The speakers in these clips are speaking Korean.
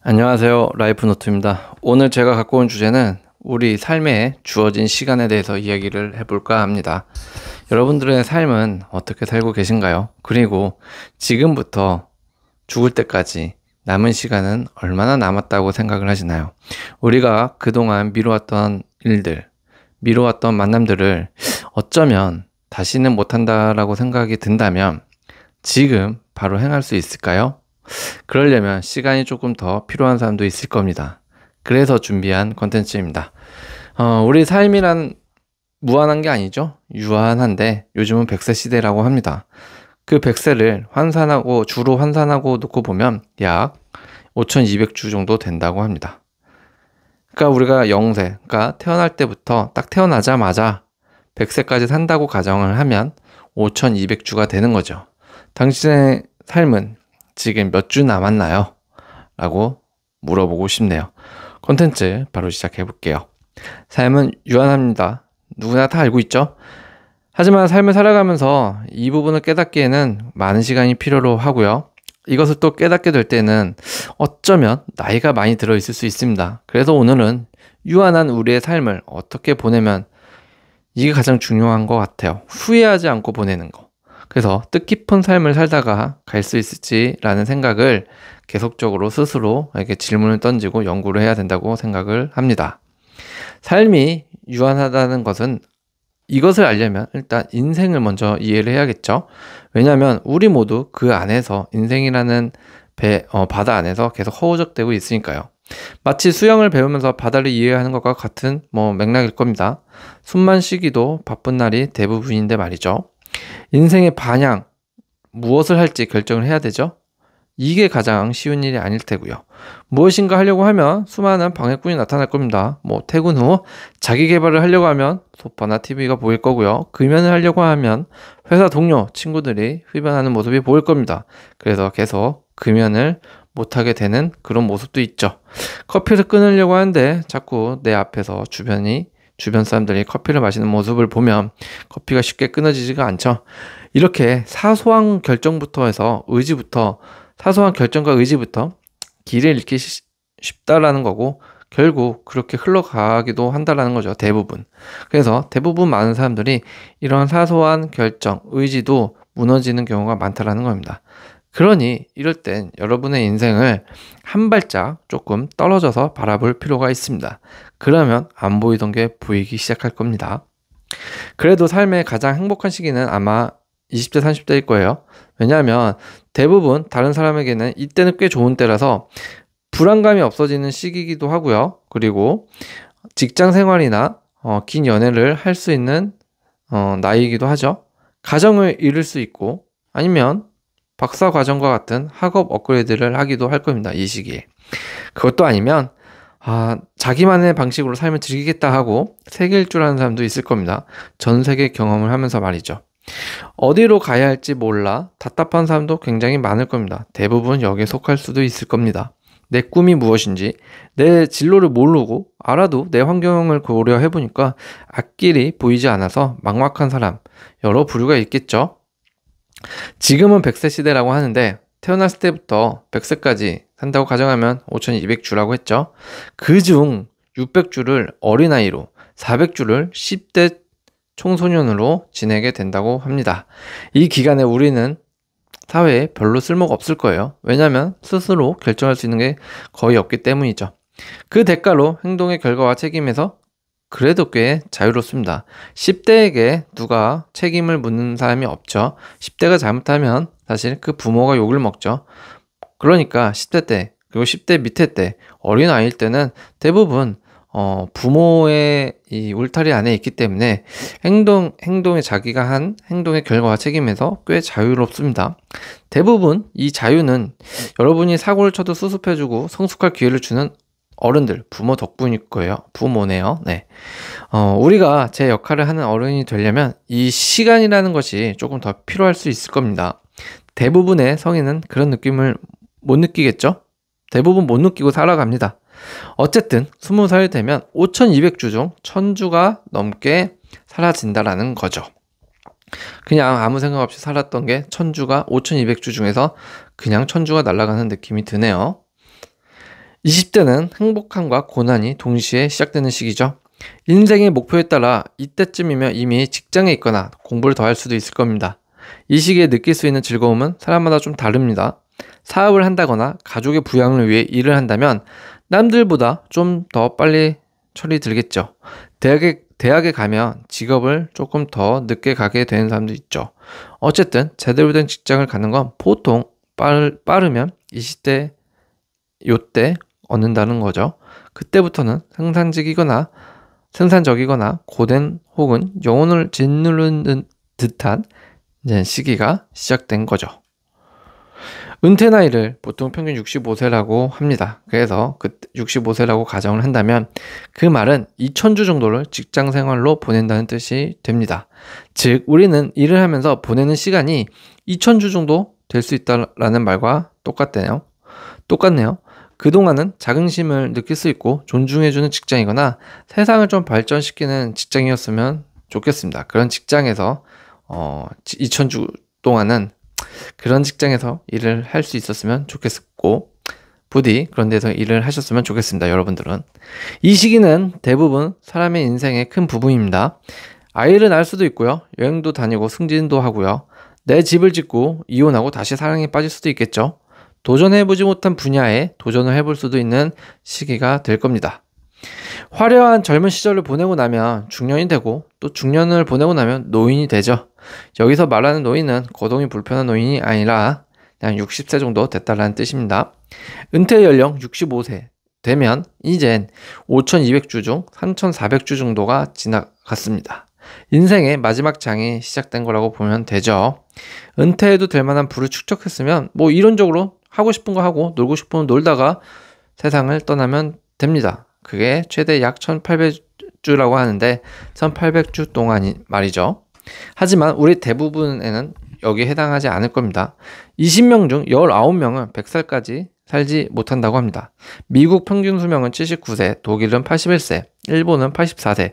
안녕하세요. 라이프노트입니다. 오늘 제가 갖고 온 주제는 우리 삶에 주어진 시간에 대해서 이야기를 해볼까 합니다. 여러분들의 삶은 어떻게 살고 계신가요? 그리고 지금부터 죽을 때까지 남은 시간은 얼마나 남았다고 생각을 하시나요? 우리가 그동안 미뤄왔던 일들, 미뤄왔던 만남들을 어쩌면 다시는 못한다라고 생각이 든다면 지금 바로 행할 수 있을까요? 그러려면 시간이 조금 더 필요한 사람도 있을 겁니다. 그래서 준비한 컨텐츠입니다. 우리 삶이란 무한한 게 아니죠. 유한한데 요즘은 100세 시대라고 합니다. 그 100세를 주로 환산하고 놓고 보면 약 5200주 정도 된다고 합니다. 그러니까 우리가 0세, 그러니까 태어날 때부터 딱 태어나자마자 100세까지 산다고 가정을 하면 5200주가 되는 거죠. 당신의 삶은 지금 몇 주 남았나요? 라고 물어보고 싶네요. 콘텐츠 바로 시작해 볼게요. 삶은 유한합니다. 누구나 다 알고 있죠? 하지만 삶을 살아가면서 이 부분을 깨닫기에는 많은 시간이 필요로 하고요. 이것을 또 깨닫게 될 때는 어쩌면 나이가 많이 들어있을 수 있습니다. 그래서 오늘은 유한한 우리의 삶을 어떻게 보내면 이게 가장 중요한 것 같아요. 후회하지 않고 보내는 거. 그래서 뜻깊은 삶을 살다가 갈 수 있을지라는 생각을 계속적으로 스스로에게 질문을 던지고 연구를 해야 된다고 생각을 합니다. 삶이 유한하다는 것은 이것을 알려면 일단 인생을 먼저 이해를 해야겠죠. 왜냐하면 우리 모두 그 안에서 인생이라는 바다 안에서 계속 허우적대고 있으니까요. 마치 수영을 배우면서 바다를 이해하는 것과 같은 맥락일 겁니다. 숨만 쉬기도 바쁜 날이 대부분인데 말이죠. 인생의 방향, 무엇을 할지 결정을 해야 되죠. 이게 가장 쉬운 일이 아닐 테고요. 무엇인가 하려고 하면 수많은 방해꾼이 나타날 겁니다. 퇴근 후 자기 개발을 하려고 하면 소파나 TV가 보일 거고요. 금연을 하려고 하면 회사 동료, 친구들이 흡연하는 모습이 보일 겁니다. 그래서 계속 금연을 못하게 되는 그런 모습도 있죠. 커피를 끊으려고 하는데 자꾸 내 앞에서 주변 사람들이 커피를 마시는 모습을 보면 커피가 쉽게 끊어지지가 않죠. 이렇게 사소한 결정과 의지부터 길을 잃기 쉽다라는 거고 결국 그렇게 흘러가기도 한다라는 거죠. 대부분. 그래서 대부분 많은 사람들이 이런 사소한 결정, 의지도 무너지는 경우가 많다라는 겁니다. 그러니 이럴 땐 여러분의 인생을 한 발짝 조금 떨어져서 바라볼 필요가 있습니다. 그러면 안 보이던 게 보이기 시작할 겁니다. 그래도 삶의 가장 행복한 시기는 아마 20대, 30대일 거예요. 왜냐하면 대부분 다른 사람에게는 이때는 꽤 좋은 때라서 불안감이 없어지는 시기이기도 하고요. 그리고 직장 생활이나 긴 연애를 할 수 있는 나이이기도 하죠. 가정을 이룰 수 있고 아니면 박사 과정과 같은 학업 업그레이드를 하기도 할 겁니다. 이 시기에. 그것도 아니면 자기만의 방식으로 삶을 즐기겠다 하고 세계 일주를 하는 사람도 있을 겁니다. 전 세계 경험을 하면서 말이죠. 어디로 가야 할지 몰라 답답한 사람도 굉장히 많을 겁니다. 대부분 여기에 속할 수도 있을 겁니다. 내 꿈이 무엇인지 내 진로를 모르고 알아도 내 환경을 고려해보니까 앞길이 보이지 않아서 막막한 사람 여러 부류가 있겠죠. 지금은 100세 시대라고 하는데 태어났을 때부터 100세까지 산다고 가정하면 5200주라고 했죠. 그중 600주를 어린아이로 400주를 10대 청소년으로 지내게 된다고 합니다. 이 기간에 우리는 사회에 별로 쓸모가 없을 거예요. 왜냐하면 스스로 결정할 수 있는 게 거의 없기 때문이죠. 그 대가로 행동의 결과와 책임에서 그래도 꽤 자유롭습니다. 10대에게 누가 책임을 묻는 사람이 없죠. 10대가 잘못하면 사실 그 부모가 욕을 먹죠. 그러니까 10대 때 그리고 10대 밑에 때 어린아이일 때는 대부분 부모의 이 울타리 안에 있기 때문에 행동에 자기가 한 행동의 결과와 책임에서 꽤 자유롭습니다. 대부분 이 자유는 여러분이 사고를 쳐도 수습해주고 성숙할 기회를 주는 어른들, 부모 덕분일 거예요. 부모네요. 네. 우리가 제 역할을 하는 어른이 되려면 이 시간이라는 것이 조금 더 필요할 수 있을 겁니다. 대부분의 성인은 그런 느낌을 못 느끼겠죠? 대부분 못 느끼고 살아갑니다. 어쨌든 20살이 되면 5200주 중 1000주가 넘게 사라진다라는 거죠. 그냥 아무 생각 없이 살았던 게 1000주가 5200주 중에서 그냥 1000주가 날아가는 느낌이 드네요. 20대는 행복함과 고난이 동시에 시작되는 시기죠. 인생의 목표에 따라 이때쯤이면 이미 직장에 있거나 공부를 더 할 수도 있을 겁니다. 이 시기에 느낄 수 있는 즐거움은 사람마다 좀 다릅니다. 사업을 한다거나 가족의 부양을 위해 일을 한다면 남들보다 좀 더 빨리 철이 들겠죠. 대학에 가면 직업을 조금 더 늦게 가게 되는 사람도 있죠. 어쨌든 제대로 된 직장을 가는 건 보통 빠르면 20대 요때 얻는다는 거죠. 그때부터는 생산적이거나 고된 혹은 영혼을 짓누르는 듯한 이제 시기가 시작된 거죠. 은퇴 나이를 보통 평균 65세라고 합니다. 그래서 그 65세라고 가정을 한다면 그 말은 2000주 정도를 직장 생활로 보낸다는 뜻이 됩니다. 즉 우리는 일을 하면서 보내는 시간이 2000주 정도 될 수 있다라는 말과 똑같네요. 그동안은 자긍심을 느낄 수 있고 존중해주는 직장이거나 세상을 좀 발전시키는 직장이었으면 좋겠습니다. 그런 직장에서 2000주 동안은 그런 직장에서 일을 할 수 있었으면 좋겠고 부디 그런 데서 일을 하셨으면 좋겠습니다. 여러분들은 이 시기는 대부분 사람의 인생의 큰 부분입니다. 아이를 낳을 수도 있고요. 여행도 다니고 승진도 하고요. 내 집을 짓고 이혼하고 다시 사랑에 빠질 수도 있겠죠. 도전해보지 못한 분야에 도전을 해볼 수도 있는 시기가 될 겁니다. 화려한 젊은 시절을 보내고 나면 중년이 되고 또 중년을 보내고 나면 노인이 되죠. 여기서 말하는 노인은 거동이 불편한 노인이 아니라 그냥 60세 정도 됐다라는 뜻입니다. 은퇴 연령 65세 되면 이젠 5200주 중 3400주 정도가 지나갔습니다. 인생의 마지막 장이 시작된 거라고 보면 되죠. 은퇴해도 될 만한 부를 축적했으면 뭐 이론적으로 하고 싶은 거 하고 놀고 싶으면 놀다가 세상을 떠나면 됩니다. 그게 최대 약 1800주라고 하는데 1800주 동안이 말이죠. 하지만 우리 대부분에는 여기에 해당하지 않을 겁니다. 20명 중 19명은 100살까지 살지 못한다고 합니다. 미국 평균 수명은 79세, 독일은 81세, 일본은 84세,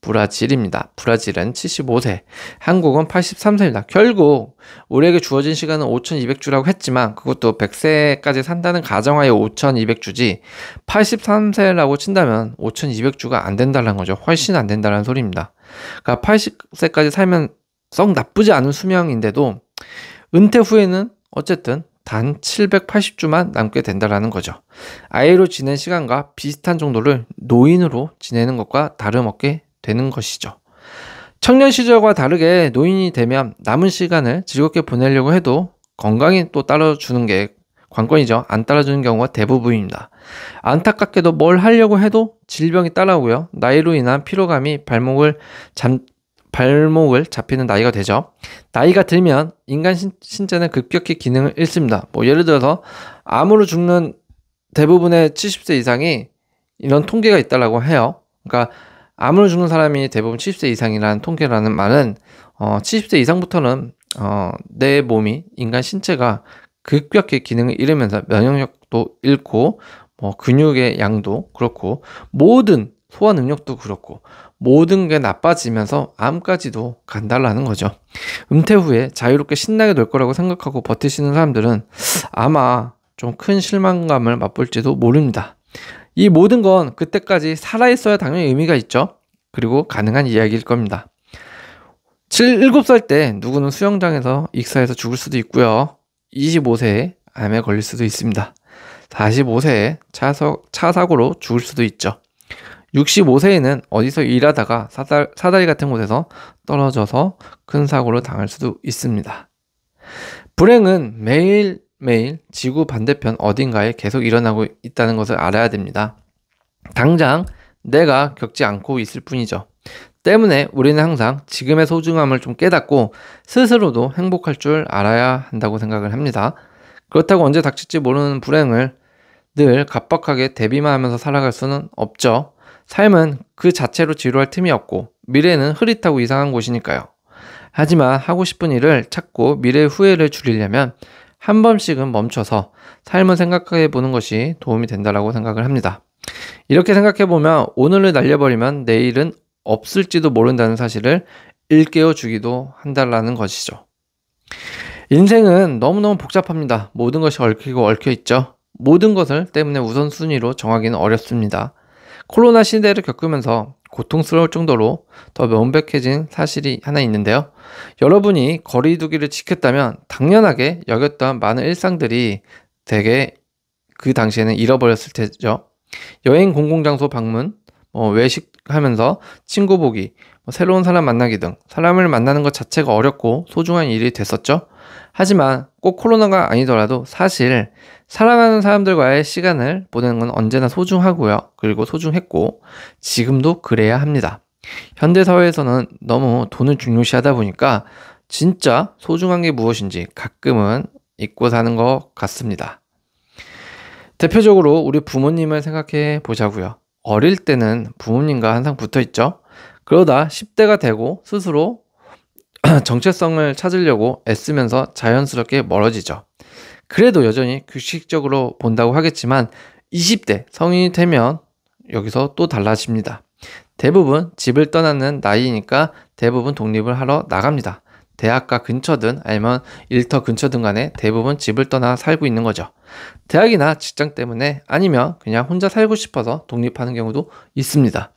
브라질입니다. 브라질은 75세, 한국은 83세입니다. 결국 우리에게 주어진 시간은 5200주라고 했지만 그것도 100세까지 산다는 가정하에 5200주지 83세라고 친다면 5200주가 안 된다는 거죠. 훨씬 안 된다는 소리입니다. 그러니까 80세까지 살면 썩 나쁘지 않은 수명인데도 은퇴 후에는 어쨌든 단 780주만 남게 된다는 거죠. 아이로 지낸 시간과 비슷한 정도를 노인으로 지내는 것과 다름없게 되는 것이죠. 청년 시절과 다르게 노인이 되면 남은 시간을 즐겁게 보내려고 해도 건강이 또 따라주는 게 관건이죠. 안 따라주는 경우가 대부분입니다. 안타깝게도 뭘 하려고 해도 질병이 따라오고요. 나이로 인한 피로감이 발목을 잡히는 나이가 되죠. 나이가 들면 인간 신체는 급격히 기능을 잃습니다. 뭐 예를 들어서 암으로 죽는 대부분의 70세 이상이 이런 통계가 있다라고 해요. 그러니까 암으로 죽는 사람이 대부분 70세 이상이라는 통계라는 말은 70세 이상부터는 내 몸이 인간 신체가 급격히 기능을 잃으면서 면역력도 잃고 뭐 근육의 양도 그렇고 모든 소화 능력도 그렇고 모든 게 나빠지면서 암까지도 간다라는 거죠. 은퇴 후에 자유롭게 신나게 놀 거라고 생각하고 버티시는 사람들은 아마 좀 큰 실망감을 맛볼지도 모릅니다. 이 모든 건 그때까지 살아있어야 당연히 의미가 있죠. 그리고 가능한 이야기일 겁니다. 7살 때 누구는 수영장에서 익사해서 죽을 수도 있고요. 25세에 암에 걸릴 수도 있습니다. 45세에 차 사고로 죽을 수도 있죠. 65세에는 어디서 일하다가 사다리 같은 곳에서 떨어져서 큰 사고를 당할 수도 있습니다. 불행은 매일매일 지구 반대편 어딘가에 계속 일어나고 있다는 것을 알아야 됩니다. 당장 내가 겪지 않고 있을 뿐이죠. 때문에 우리는 항상 지금의 소중함을 좀 깨닫고 스스로도 행복할 줄 알아야 한다고 생각을 합니다. 그렇다고 언제 닥칠지 모르는 불행을 늘 갑박하게 대비만 하면서 살아갈 수는 없죠. 삶은 그 자체로 지루할 틈이 없고 미래는 흐릿하고 이상한 곳이니까요. 하지만 하고 싶은 일을 찾고 미래의 후회를 줄이려면 한 번씩은 멈춰서 삶을 생각해 보는 것이 도움이 된다고 생각을 합니다. 이렇게 생각해 보면 오늘을 날려버리면 내일은 없을지도 모른다는 사실을 일깨워 주기도 한다는 것이죠. 인생은 너무너무 복잡합니다. 모든 것이 얽히고 얽혀 있죠. 모든 것을 때문에 우선순위로 정하기는 어렵습니다. 코로나 시대를 겪으면서 고통스러울 정도로 더 명백해진 사실이 하나 있는데요. 여러분이 거리두기를 지켰다면 당연하게 여겼던 많은 일상들이 되게 그 당시에는 잃어버렸을 테죠. 여행, 공공장소 방문, 외식하면서 친구 보기, 새로운 사람 만나기 등 사람을 만나는 것 자체가 어렵고 소중한 일이 됐었죠. 하지만 꼭 코로나가 아니더라도 사실 사랑하는 사람들과의 시간을 보내는 건 언제나 소중하고요. 그리고 소중했고 지금도 그래야 합니다. 현대사회에서는 너무 돈을 중요시하다 보니까 진짜 소중한 게 무엇인지 가끔은 잊고 사는 것 같습니다. 대표적으로 우리 부모님을 생각해 보자고요. 어릴 때는 부모님과 항상 붙어 있죠. 그러다 10대가 되고 스스로 정체성을 찾으려고 애쓰면서 자연스럽게 멀어지죠. 그래도 여전히 규칙적으로 본다고 하겠지만 20대 성인이 되면 여기서 또 달라집니다. 대부분 집을 떠나는 나이니까 대부분 독립을 하러 나갑니다. 대학가 근처든 아니면 일터 근처든 간에 대부분 집을 떠나 살고 있는 거죠. 대학이나 직장 때문에 아니면 그냥 혼자 살고 싶어서 독립하는 경우도 있습니다.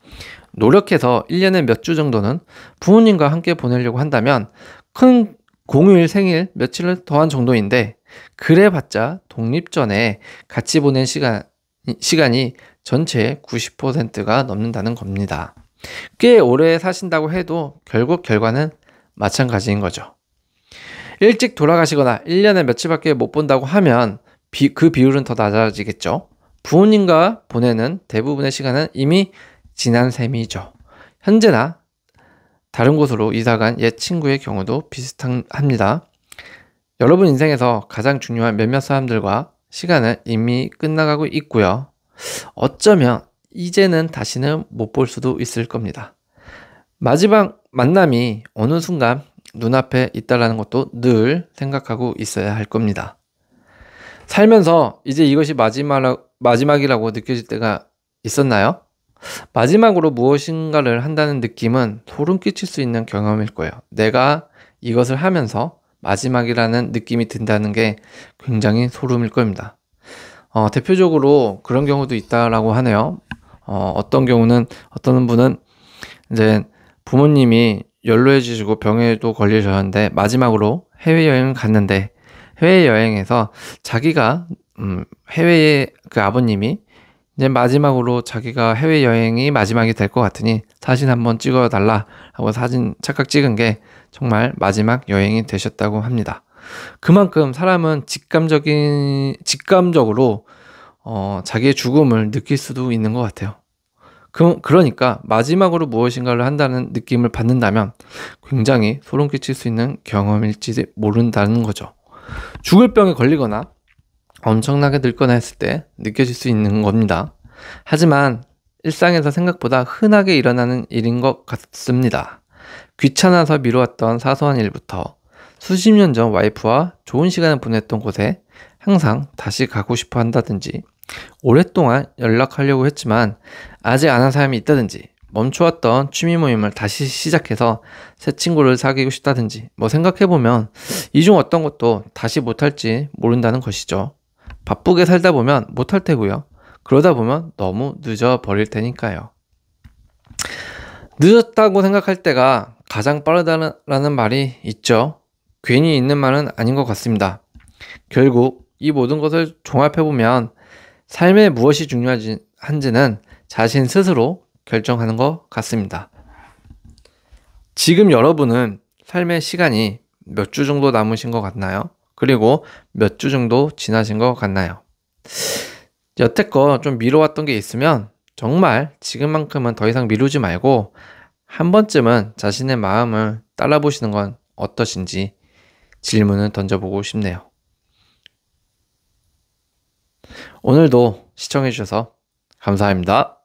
노력해서 1년에 몇 주 정도는 부모님과 함께 보내려고 한다면 큰 공휴일 생일 며칠을 더한 정도인데 그래봤자 독립 전에 같이 보낸 시간이 전체의 90%가 넘는다는 겁니다. 꽤 오래 사신다고 해도 결국 결과는 마찬가지인 거죠. 일찍 돌아가시거나 1년에 며칠밖에 못 본다고 하면 그 비율은 더 낮아지겠죠. 부모님과 보내는 대부분의 시간은 이미 지난 셈이죠. 현재나 다른 곳으로 이사간 옛 친구의 경우도 비슷합니다. 여러분 인생에서 가장 중요한 몇몇 사람들과 시간은 이미 끝나가고 있고요. 어쩌면 이제는 다시는 못 볼 수도 있을 겁니다. 마지막 만남이 어느 순간 눈앞에 있다는 것도 늘 생각하고 있어야 할 겁니다. 살면서 이제 이것이 마지막이라고 느껴질 때가 있었나요? 마지막으로 무엇인가를 한다는 느낌은 소름 끼칠 수 있는 경험일 거예요. 내가 이것을 하면서 마지막이라는 느낌이 든다는 게 굉장히 소름일 겁니다. 대표적으로 그런 경우도 있다라고 하네요. 어떤 경우는 어떤 분은 이제 부모님이 연로해지시고 병에도 걸리셨는데 마지막으로 해외여행을 갔는데 해외여행에서 자기가 해외에 그 아버님이 이제 마지막으로 자기가 해외여행이 마지막이 될 것 같으니 사진 한번 찍어달라 하고 사진 착각 찍은 게 정말 마지막 여행이 되셨다고 합니다. 그만큼 사람은 직감적으로 자기의 죽음을 느낄 수도 있는 것 같아요. 그러니까 마지막으로 무엇인가를 한다는 느낌을 받는다면 굉장히 소름 끼칠 수 있는 경험일지 모른다는 거죠. 죽을 병에 걸리거나 엄청나게 늙거나 했을 때 느껴질 수 있는 겁니다. 하지만 일상에서 생각보다 흔하게 일어나는 일인 것 같습니다. 귀찮아서 미루었던 사소한 일부터 수십 년 전 와이프와 좋은 시간을 보냈던 곳에 항상 다시 가고 싶어 한다든지 오랫동안 연락하려고 했지만 아직 안 한 사람이 있다든지 멈추었던 취미 모임을 다시 시작해서 새 친구를 사귀고 싶다든지 생각해보면 이 중 어떤 것도 다시 못할지 모른다는 것이죠. 바쁘게 살다 보면 못할 테고요. 그러다 보면 너무 늦어버릴 테니까요. 늦었다고 생각할 때가 가장 빠르다는 말이 있죠. 괜히 있는 말은 아닌 것 같습니다. 결국 이 모든 것을 종합해보면 삶에 무엇이 중요한지는 자신 스스로 결정하는 것 같습니다. 지금 여러분은 삶의 시간이 몇 주 정도 남으신 것 같나요? 그리고 몇 주 정도 지나신 것 같나요? 여태껏 좀 미뤄왔던 게 있으면 정말 지금만큼은 더 이상 미루지 말고 한 번쯤은 자신의 마음을 따라보시는 건 어떠신지 질문을 던져보고 싶네요. 오늘도 시청해주셔서 감사합니다.